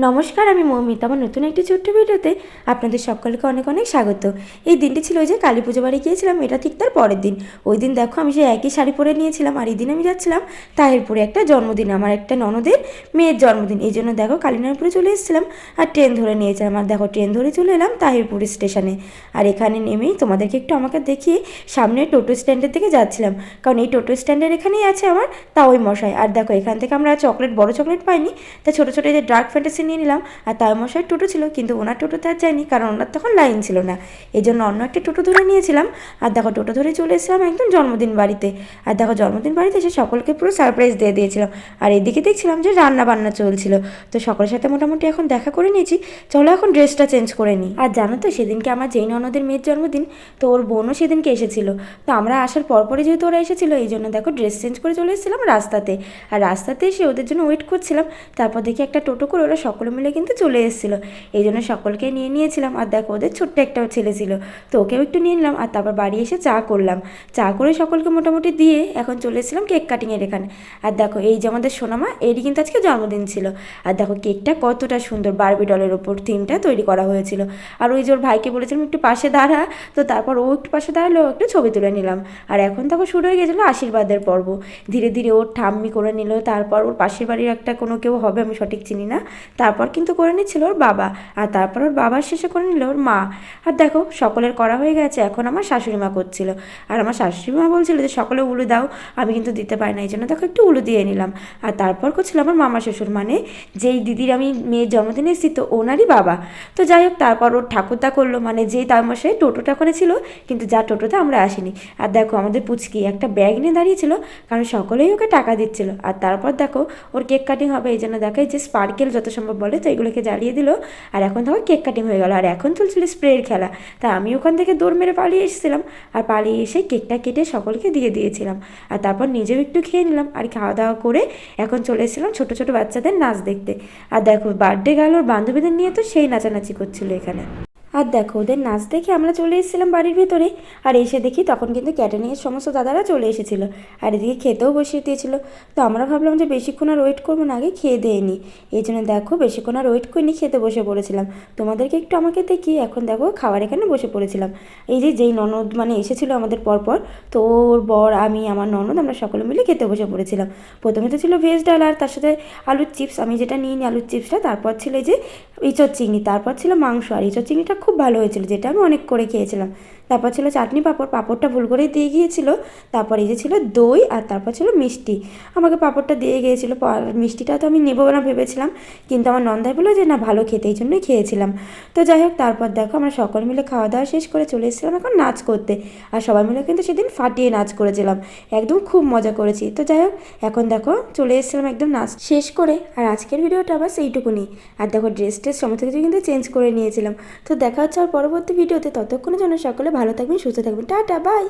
নমস্কার, আমি মৌমিতা। আমার নতুন একটি ছোট্ট ভিডিওতে আপনাদের সকলকে অনেক অনেক স্বাগত। এই দিনটি ছিল ওই যে কালী পুজো বাড়ি গিয়েছিলাম, এটা ঠিক তার পরের দিন। ওই দিন দেখো আমি সেই একই শাড়ি পরে নিয়েছিলাম, আর এই দিন আমি যাচ্ছিলাম তাহিরপুরে একটা জন্মদিন, আমার একটা ননদের মেয়ের জন্মদিন। এই জন্য দেখো কালীনারপুরে চলে এসেছিলাম আর ট্রেন ধরে নিয়েছিলাম। আর দেখো ট্রেন ধরে চলে এলাম তাহিরপুর স্টেশনে। আর এখানে নেমেই তোমাদেরকে একটু আমাকে দেখিয়ে সামনে টোটো স্ট্যান্ডের দিকে যাচ্ছিলাম, কারণ এই টোটো স্ট্যান্ডের এখানেই আছে আমার তাওই মশাই। আর দেখো এখান থেকে আমরা চকলেট, বড় চকলেট পাইনি, তা ছোটো ছোটো এই যে ডার্ক ফ্যান্টাসি নিয়ে নিলাম। আর তার মশাই টোটো ছিল, কিন্তু ওনার টোটোতে আর যায়নি, কারণ ওনার তখন লাইন ছিল না। এই জন্য অন্য একটা টোটো ধরে নিয়েছিলাম। আর দেখো টোটো ধরে চলে এসেছিলাম একদম জন্মদিন বাড়িতে। আর দেখো জন্মদিন বাড়িতে এসে সকলকে পুরো সারপ্রাইজ দিয়ে দিয়েছিলাম। আর এদিকে দেখছিলাম যে রান্না বান্না চলছিল, তো সকলের সাথে মোটামুটি এখন দেখা করে নিয়েছি। চলো এখন ড্রেসটা চেঞ্জ করে নিই। আর জানো তো সেদিনকে আমার যেই ননদের মেয়ের জন্মদিন, তো ওর বোনও সেদিনকে এসেছিলো। তো আমরা আসার পরপরই যেহেতু ওরা এসেছিলো, এই জন্য দেখো ড্রেস চেঞ্জ করে চলে এসেছিলাম রাস্তাতে। আর রাস্তাতে এসে ওদের জন্য ওয়েট করছিলাম। তারপর দেখি একটা টোটো করে ওরা সকলে মিলে কিন্তু চলে এসেছিলো, এই জন্য সকলকে নিয়ে নিয়েছিলাম। আর দেখো ওদের ছোট্ট একটা ছেলে ছিল, তো ওকেও একটু নিয়ে নিলাম। আর তারপর বাড়ি এসে চা করলাম, চা করে সকলকে মোটামুটি দিয়ে এখন চলে এসেছিলাম কেক কাটিংয়ের এখানে। আর দেখো এই যে আমাদের সোনামা, এরই কিন্তু আজকে জন্মদিন ছিল। আর দেখো কেকটা কতটা সুন্দর বারবি ডলের ওপর থিমটা তৈরি করা হয়েছিল। আর ওই যে ওর ভাইকে বলেছিলাম একটু পাশে দাঁড়া, তো তারপর ও একটু পাশে দাঁড়ালো, একটু ছবি তুলে নিলাম। আর এখন দেখো শুরু হয়ে গেছিলো আশীর্বাদের পর্ব। ধীরে ধীরে ওর ঠাম্মি করে নিল, তারপর ওর পাশের বাড়ির একটা কোনো কেউ হবে, আমি সঠিক চিনি না, তারপর কিন্তু করে নিচ্ছিল ওর বাবা। আর তারপর ওর বাবার শেষে করে নিল ওর মা। আর দেখো সকলের করা হয়ে গেছে, এখন আমার শাশুড়ি মা করছিল। আর আমার শাশুড়ি মা বলছিল যে সকলে উলু দাও, আমি কিন্তু দিতে পারি না, এই জন্য দেখো একটু উলু দিয়ে নিলাম। আর তারপর করছিল আমার মামা শ্বশুর, মানে যেই দিদির আমি মেয়ের জন্মদিনে এসেছি তো ওনারই বাবা। তো যাই হোক তারপর ওর ঠাকুরদা করলো, মানে যেই তার মশাই টোটোটা ওখানে ছিল, কিন্তু যার টোটোতে আমরা আসিনি। আর দেখো আমাদের পুচকি একটা ব্যাগ নিয়ে দাঁড়িয়েছিল, কারণ সকলেই ওকে টাকা দিচ্ছিল। আর তারপর দেখো ওর কেক কাটিং হবে, এই জন্য দেখো এই যে স্পার্কেল যত সম্ভব বলে, তো এগুলোকে জ্বালিয়ে দিল। আর এখন দেখো কেক কাটিং হয়ে গেল, আর এখন চলছিল স্প্রের খেলা। তা আমি ওখান থেকে দৌড় মেরে পালিয়ে এসেছিলাম, আর পালিয়ে এসে কেকটা কেটে সকলকে দিয়ে দিয়েছিলাম। আর তারপর নিজেও একটু খেয়ে নিলাম। আর খাওয়া দাওয়া করে এখন চলে এসেছিলাম ছোটো ছোটো বাচ্চাদের নাচ দেখতে। আর দেখো বার্থডে গেল, ওর বান্ধবীদের নিয়ে তো সেই নাচানাচি করছিল এখানে। আর দেখো ওদের নাচ দেখে আমরা চলে এসেছিলাম বাড়ির ভেতরে। আর এসে দেখি তখন কিন্তু ক্যাটারিংয়ের সমস্ত দাদারা চলে এসেছিলো, আর এদিকে খেতেও বসিয়ে দিয়েছিল। তো আমরা ভাবলাম যে বেশিক্ষণ আর ওয়েট করবো না, আগে খেয়ে দিয়ে নিই। এই জন্য দেখো বেশিক্ষণ আর ওয়েট করিনি, খেতে বসে পড়েছিলাম। তোমাদেরকে একটু আমাকে দেখি এখন দেখো খাবার এখানে বসে পড়েছিলাম। এই যে যেই ননদ মানে এসেছিলো আমাদের পরপর, তো ওর বর, আমি, আমার ননদ, আমরা সকলে মিলে খেতে বসে পড়েছিলাম। প্রথমে তো ছিল ভেজ ডাল আর তার সাথে আলুর চিপস, আমি যেটা নিই নি আলুর চিপসটা। তারপর ছিল এই যে ইঁচড় চিংড়ি, তারপর ছিল মাংস। আর ইঁচড় চিংড়িটা খুব ভালো হয়েছিল, যেটা আমি অনেক করে খেয়েছিলাম। তারপর ছিল চাটনি পাঁপড়, পাঁপড়টা ভুল করেই দিয়ে গিয়েছিল। তারপর এই যে ছিল দই, আর তারপর ছিল মিষ্টি। আমাকে পাঁপড়টা দিয়ে গিয়েছিলো, মিষ্টিটা তো আমি নেবো না ভেবেছিলাম, কিন্তু আমার নন্দাই বললো যে না ভালো খেতে, এই জন্যই খেয়েছিলাম। তো যাই হোক তারপর দেখো আমরা সকল মিলে খাওয়া দাওয়া শেষ করে চলে এসেছিলাম এখন নাচ করতে। আর সবাই মিলে কিন্তু সেদিন ফাটিয়ে নাচ করেছিলাম, একদম খুব মজা করেছি। তো যাই হোক এখন দেখো চলে এসেছিলাম একদম নাচ শেষ করে। আর আজকের ভিডিওটা বাস এইটুকুনি। আর দেখো ড্রেস সমস্ত কিছু কিন্তু চেঞ্জ করে নিয়েছিলাম। তো দেখা হচ্ছে আর পরবর্তী ভিডিওতে, ততক্ষণের জন্য সকলে ভালো থাকবেন, সুস্থ থাকবেন, টাটা বাই।